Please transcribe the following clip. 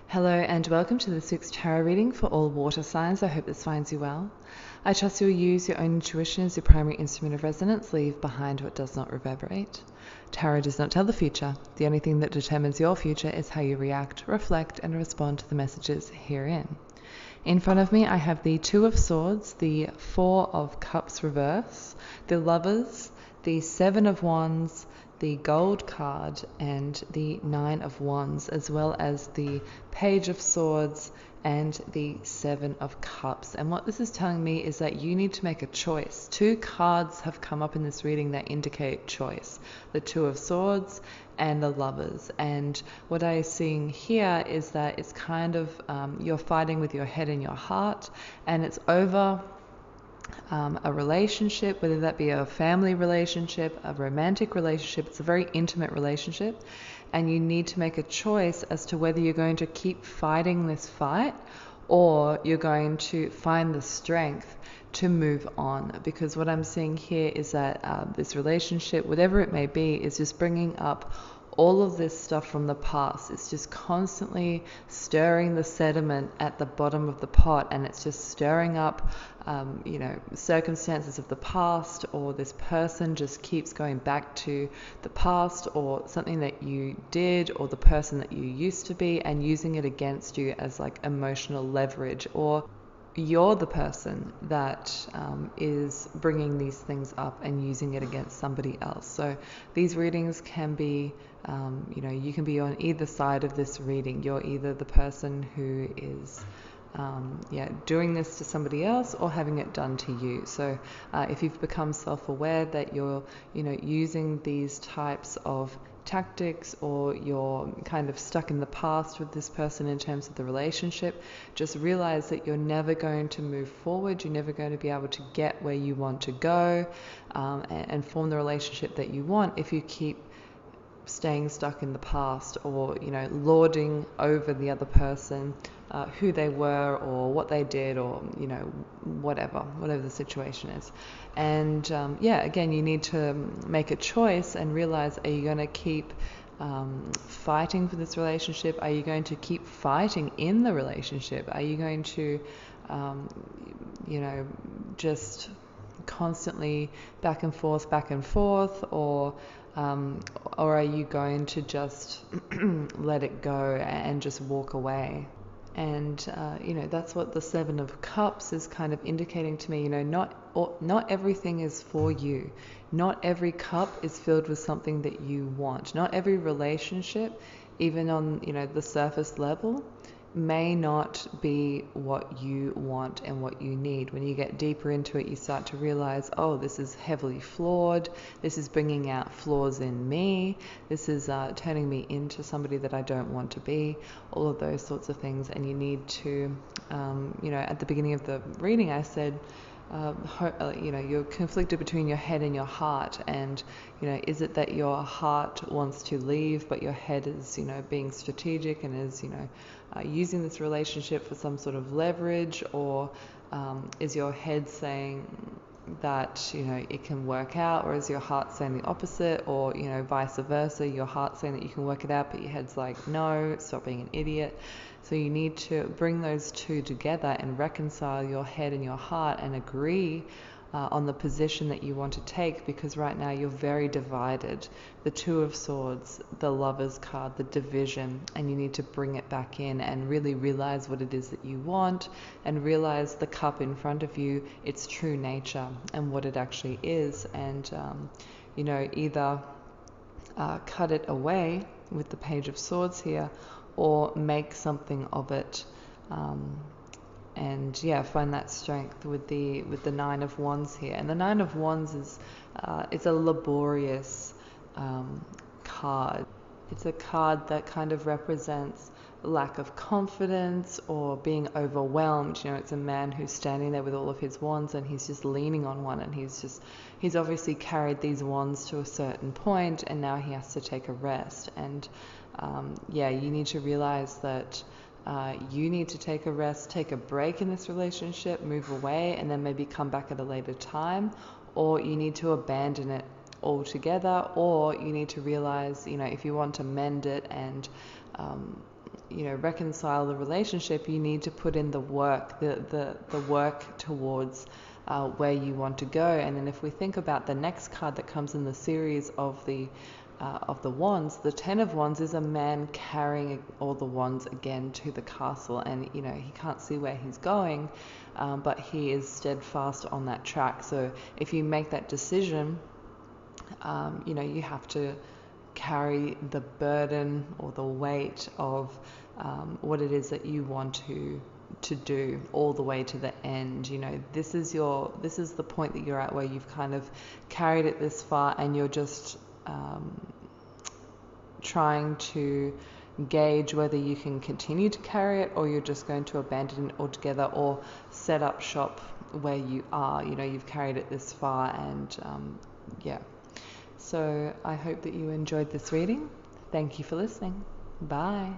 Hello and welcome to this week's tarot reading for all water signs. I hope this finds you well. I trust you'll use your own intuition as your primary instrument of resonance. Leave behind what does not reverberate. Tarot does not tell the future. The only thing that determines your future is how you react, reflect, and respond to the messages herein. In front of me, I have the Two of Swords, the Four of Cups reverse, the Lovers, the Seven of Wands, the Gold card, and the Nine of Wands, as well as the Page of Swords and the Seven of Cups. And what this is telling me is that you need to make a choice. Two cards have come up in this reading that indicate choice. The Two of Swords and the Lovers. And what I'm seeing here is that it's kind of you're fighting with your head and your heart, and it's over a relationship, whether that be a family relationship, a romantic relationship. It's a very intimate relationship, and you need to make a choice as to whether you're going to keep fighting this fight or you're going to find the strength to move on. Because what I'm seeing here is that this relationship, whatever it may be, is just bringing up all of this stuff from the past. It's just constantly stirring the sediment at the bottom of the pot, and it's just stirring up circumstances of the past, or this person just keeps going back to the past, or something that you did, or the person that you used to be, and using it against you as like emotional leverage, or you're the person that is bringing these things up and using it against somebody else. So these readings can be, you can be on either side of this reading. You're either the person who is doing this to somebody else, or having it done to you. So if you've become self-aware that you're using these types of tactics, or you're kind of stuck in the past with this person in terms of the relationship, just realize that you're never going to move forward. You're never going to be able to get where you want to go and form the relationship that you want if you keep staying stuck in the past, or lording over the other person, who they were or what they did, or whatever the situation is. And again, you need to make a choice and realize, are you going to keep fighting for this relationship? Are you going to keep fighting in the relationship? Are you going to just constantly back and forth, or are you going to just let it go and just walk away? And that's what the Seven of Cups is kind of indicating to me. Not everything is for you. Not every cup is filled with something that you want. Not every relationship, even on the surface level, may not be what you want and what you need. When you get deeper into it, you start to realize, oh, this is heavily flawed. This is bringing out flaws in me. This is turning me into somebody that I don't want to be. All of those sorts of things. And you need to, at the beginning of the reading, I said, you're conflicted between your head and your heart, and is it that your heart wants to leave but your head is being strategic and is using this relationship for some sort of leverage, or is your head saying that it can work out, or is your heart saying the opposite, or vice versa, your heart saying that you can work it out but your head's like, no, stop being an idiot. So you need to bring those two together and reconcile your head and your heart, and agree on the position that you want to take, because right now you're very divided. The Two of Swords, the Lovers card, the division, and you need to bring it back in and really realize what it is that you want, and realize the cup in front of you, its true nature and what it actually is, and either cut it away with the Page of Swords here, or make something of it, and find that strength with the Nine of Wands here. And the Nine of Wands is it's a laborious card. It's a card that kind of represents lack of confidence or being overwhelmed. It's a man who's standing there with all of his wands, and he's just leaning on one, and he's obviously carried these wands to a certain point, and now he has to take a rest. And you need to realize that you need to take a rest, take a break in this relationship, move away, and then maybe come back at a later time, or you need to abandon it altogether, or you need to realize, if you want to mend it and reconcile the relationship, you need to put in the work, the work towards where you want to go. And then if we think about the next card that comes in the series of the wands, the 10 of wands is a man carrying all the wands again to the castle, and he can't see where he's going, but he is steadfast on that track. So if you make that decision, you have to carry the burden or the weight of what it is that you want to do all the way to the end. This is the point that you're at where you've kind of carried it this far, and you're just trying to gauge whether you can continue to carry it, or you're just going to abandon it altogether, or set up shop where you are. You've carried it this far, and so I hope that you enjoyed this reading. Thank you for listening. Bye.